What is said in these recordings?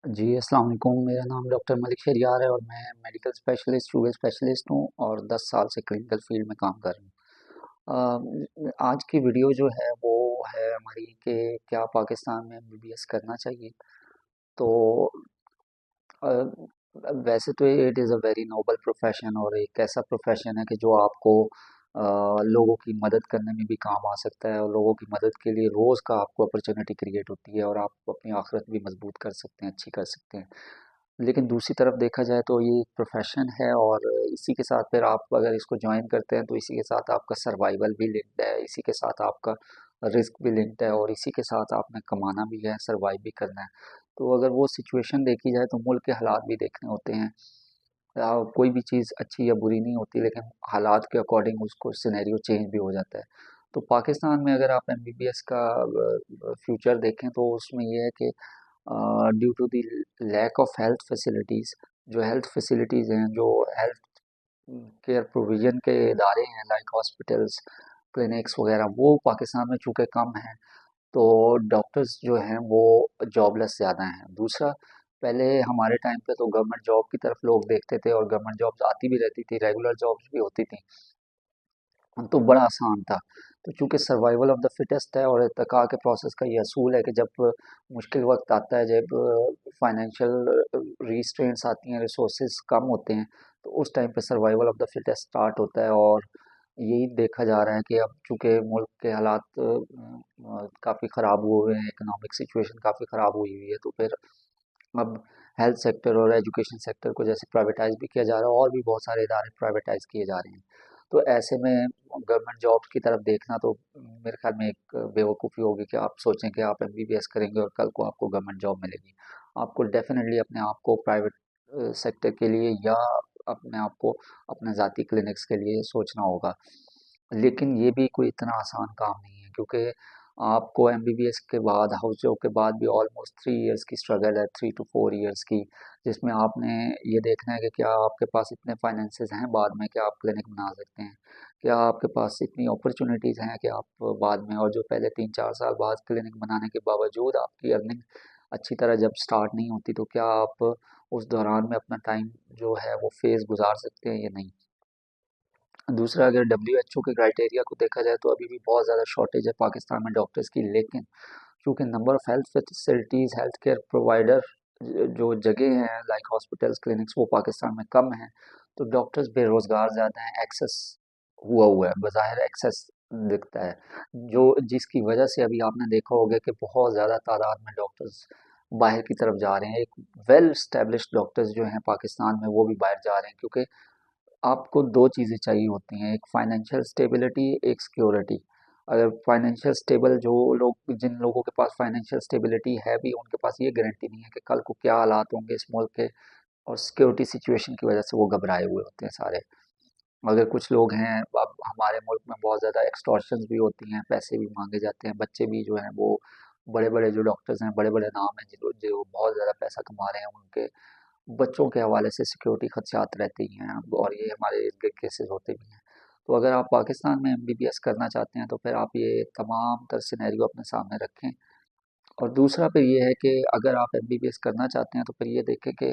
जी, अस्सलाम वालेकुम। मेरा नाम डॉक्टर मलिक शहरियार है और मैं मेडिकल स्पेशलिस्ट, यूएस स्पेशलिस्ट हूँ और 10 साल से क्लिनिकल फील्ड में काम कर रहा हूँ। आज की वीडियो जो है वो है हमारी कि क्या पाकिस्तान में एमबीबीएस करना चाहिए। तो अ, वैसे तो it is a very noble profession और एक ऐसा प्रोफेशन है कि जो आपको लोगों की मदद करने में भी काम आ सकता है और लोगों की मदद के लिए रोज़ का आपको अपॉर्चुनिटी क्रिएट होती है और आप अपनी आखिरत भी मजबूत कर सकते हैं, अच्छी कर सकते हैं। लेकिन दूसरी तरफ देखा जाए तो ये एक प्रोफेशन है और इसी के साथ फिर आप अगर इसको ज्वाइन करते हैं तो इसी के साथ आपका सर्वाइवल भी लिंक्ड है, इसी के साथ आपका रिस्क भी लिंक्ड है और इसी के साथ आपने कमाना भी है, सर्वाइव भी करना है। तो अगर वो सिचुएशन देखी जाए तो मुल्क के हालात भी देखने होते हैं। कोई भी चीज़ अच्छी या बुरी नहीं होती, लेकिन हालात के अकॉर्डिंग उसको सिनेरियो चेंज भी हो जाता है। तो पाकिस्तान में अगर आप एमबीबीएस का फ्यूचर देखें तो उसमें ये है कि due to the lack of health facilities, जो हेल्थ फैसिलिटीज़ हैं, जो हेल्थ केयर प्रोविज़न के इदारे हैं लाइक हॉस्पिटल्स, क्लिनिक्स वगैरह, वो पाकिस्तान में चूँकि कम हैं, तो डॉक्टर्स जो हैं वो जॉबलेस ज़्यादा हैं। दूसरा, पहले हमारे टाइम पे तो गवर्नमेंट जॉब की तरफ लोग देखते थे और गवर्नमेंट जॉब्स आती भी रहती थी, रेगुलर जॉब्स भी होती थी, तो बड़ा आसान था। तो चूँकि सर्वाइवल ऑफ द फिटेस्ट है और इर्तिका के प्रोसेस का ये असूल है कि जब मुश्किल वक़्त आता है, जब फाइनेंशियल रिस्ट्रेंट्स आती हैं, रिसोर्सेज़ कम होते हैं, तो उस टाइम पे survival of the fittest start होता है और यही देखा जा रहा है कि अब चूँकि मुल्क के हालात काफ़ी ख़राब हुए हुए हैं, इकोनॉमिक सिचुएशन काफ़ी ख़राब हुई हुई है, तो फिर अब हेल्थ सेक्टर और एजुकेशन सेक्टर को जैसे प्राइवेटाइज़ भी किया जा रहा है और भी बहुत सारे इदारे प्राइवेटाइज़ किए जा रहे हैं। तो ऐसे में गवर्नमेंट जॉब्स की तरफ देखना तो मेरे ख्याल में एक बेवकूफ़ी होगी कि आप सोचें कि आप एमबीबीएस करेंगे और कल को आपको गवर्नमेंट जॉब मिलेगी। आपको डेफ़िनेटली अपने आप को प्राइवेट सेक्टर के लिए या अपने आप को अपने ज़ाती क्लिनिक्स के लिए सोचना होगा। लेकिन ये भी कोई इतना आसान काम नहीं है, क्योंकि आपको एमबीबीएस के बाद, हाउस जॉब के बाद भी ऑलमोस्ट 3 इयर्स की स्ट्रगल है, 3 टू 4 इयर्स की, जिसमें आपने ये देखना है कि क्या आपके पास इतने फाइनेंसेस हैं बाद में कि आप क्लिनिक बना सकते हैं? क्या आपके पास इतनी अपॉर्चुनिटीज़ हैं कि आप बाद में, और जो पहले 3-4 साल बाद क्लिनिक बनाने के बावजूद आपकी अर्निंग अच्छी तरह जब स्टार्ट नहीं होती, तो क्या आप उस दौरान में अपना टाइम जो है वो फेज़ गुज़ार सकते हैं या नहीं? दूसरा, अगर डब्ल्यूएचओ के क्राइटेरिया को देखा जाए तो अभी भी बहुत ज़्यादा शॉर्टेज है पाकिस्तान में डॉक्टर्स की, लेकिन क्योंकि number of health facilities, health care provider जो जगह हैं लाइक हॉस्पिटल्स, क्लिनिक्स, वो पाकिस्तान में कम हैं, तो डॉक्टर्स बेरोज़गार ज़्यादा हैं, एक्सेस हुआ हुआ है, बज़ाहिर एक्सेस दिखता है, जो जिसकी वजह से अभी आपने देखा होगा कि बहुत ज़्यादा तादाद में डॉक्टर्स बाहर की तरफ जा रहे हैं। एक वेल एस्टेब्लिश्ड डॉक्टर्स जो हैं पाकिस्तान में वो भी बाहर जा रहे हैं, क्योंकि आपको 2 चीज़ें चाहिए होती हैं, एक फाइनेंशियल स्टेबिलिटी, एक सिक्योरिटी। अगर फाइनेंशियल स्टेबल, जो लोग, जिन लोगों के पास फाइनेंशियल स्टेबिलिटी है भी, उनके पास ये गारंटी नहीं है कि कल को क्या हालात होंगे इस मुल्क के, और सिक्योरिटी सिचुएशन की वजह से वो घबराए हुए होते हैं सारे। अगर कुछ लोग हैं, अब हमारे मुल्क में बहुत ज़्यादा एक्सटॉर्शंस भी होती हैं, पैसे भी माँगे जाते हैं, बच्चे भी जो हैं वो बड़े-बड़े जो डॉक्टर्स हैं, बड़े-बड़े नाम हैं, जो जो बहुत ज़्यादा पैसा कमा रहे हैं, उनके बच्चों के हवाले से सिक्योरिटी खदशात रहते ही हैं और ये हमारे इर्द-गिर्द केसेस होते भी हैं। तो अगर आप पाकिस्तान में एमबीबीएस करना चाहते हैं तो फिर आप ये तमाम तर सिनेरियो अपने सामने रखें। और दूसरा फिर ये है कि अगर आप एमबीबीएस करना चाहते हैं तो फिर ये देखें कि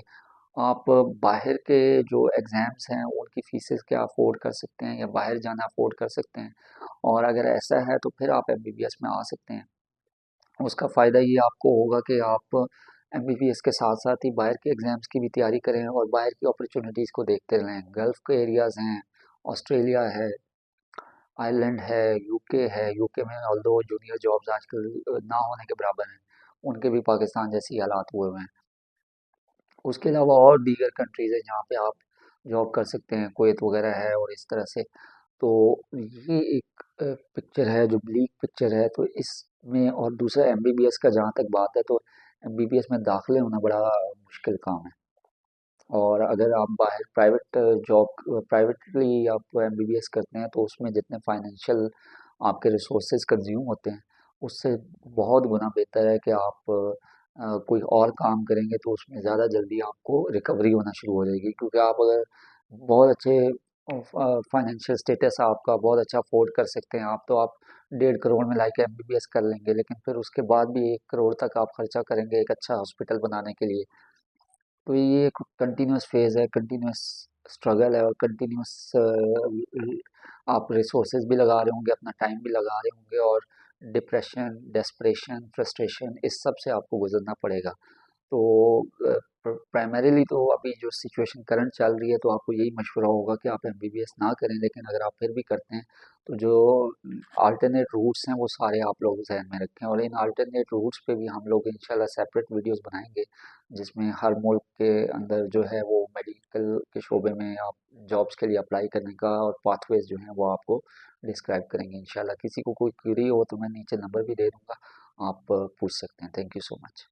आप बाहर के जो एग्ज़ाम्स हैं उनकी फ़ीसेस क्या अफ़ोर्ड कर सकते हैं या बाहर जाना अफ़ोर्ड कर सकते हैं। और अगर ऐसा है तो फिर आप एमबीबीएस में आ सकते हैं। उसका फ़ायदा ये आपको होगा कि आप एमबीबीएस के साथ-साथ ही बाहर के एग्ज़ाम्स की भी तैयारी करें और बाहर की अपॉर्च्युनिटीज़ को देखते रहें। गल्फ़ के एरियाज़ हैं, ऑस्ट्रेलिया है, आयरलैंड है, यूके है। यूके में ऑल्दो जूनियर जॉब्स आजकल ना होने के बराबर हैं, उनके भी पाकिस्तान जैसे ही हालात हुए हुए हैं। उसके अलावा और दीगर कंट्रीज़ हैं जहाँ पे आप जॉब कर सकते हैं, कुवैत वगैरह है और इस तरह से। तो ये एक पिक्चर है जो ब्लीक पिक्चर है, तो इसमें, और दूसरा एमबीबीएस का जहाँ तक बात है, तो एमबीबीएस में दाखिले होना बड़ा मुश्किल काम है। और अगर आप बाहर प्राइवेट जॉब, प्राइवेटली आप एमबीबीएस करते हैं तो उसमें जितने फाइनेंशियल आपके रिसोर्सेज कंज्यूम होते हैं, उससे बहुत गुना बेहतर है कि आप कोई और काम करेंगे तो उसमें ज़्यादा जल्दी आपको रिकवरी होना शुरू हो जाएगी, क्योंकि आप अगर बहुत अच्छे फाइनेंशियल स्टेटस आपका बहुत अच्छा अफोर्ड कर सकते हैं, आप तो आप 1.5 करोड़ में लाइक एमबीबीएस कर लेंगे, लेकिन फिर उसके बाद भी 1 करोड़ तक आप खर्चा करेंगे एक अच्छा हॉस्पिटल बनाने के लिए। तो ये एक कंटिन्यूस फेज है, कंटिन्यूस स्ट्रगल है, और कंटिन्यूस आप रिसोर्सेज भी लगा रहे होंगे, अपना टाइम भी लगा रहे होंगे, और डिप्रेशन, डेस्परेशन, फ्रस्ट्रेशन, इस सब से आपको गुजरना पड़ेगा। तो प्राइमरीली तो अभी जो सिचुएशन करंट चल रही है, तो आपको यही मशवरा होगा कि आप एमबीबीएस ना करें, लेकिन अगर आप फिर भी करते हैं तो जो अल्टरनेट रूट्स हैं वो सारे आप लोग जहन में रखें, और इन अल्टरनेट रूट्स पे भी हम लोग इंशाल्लाह सेपरेट वीडियोस बनाएंगे, जिसमें हर मुल्क के अंदर जो है वो मेडिकल के शोबे में आप जॉब्स के लिए अप्लाई करने का और पाथवेज जो हैं वो आपको डिस्क्राइब करेंगे इंशाल्लाह। किसी को कोई क्वेरी हो तो मैं नीचे नंबर भी दे दूँगा, आप पूछ सकते हैं। Thank you so much.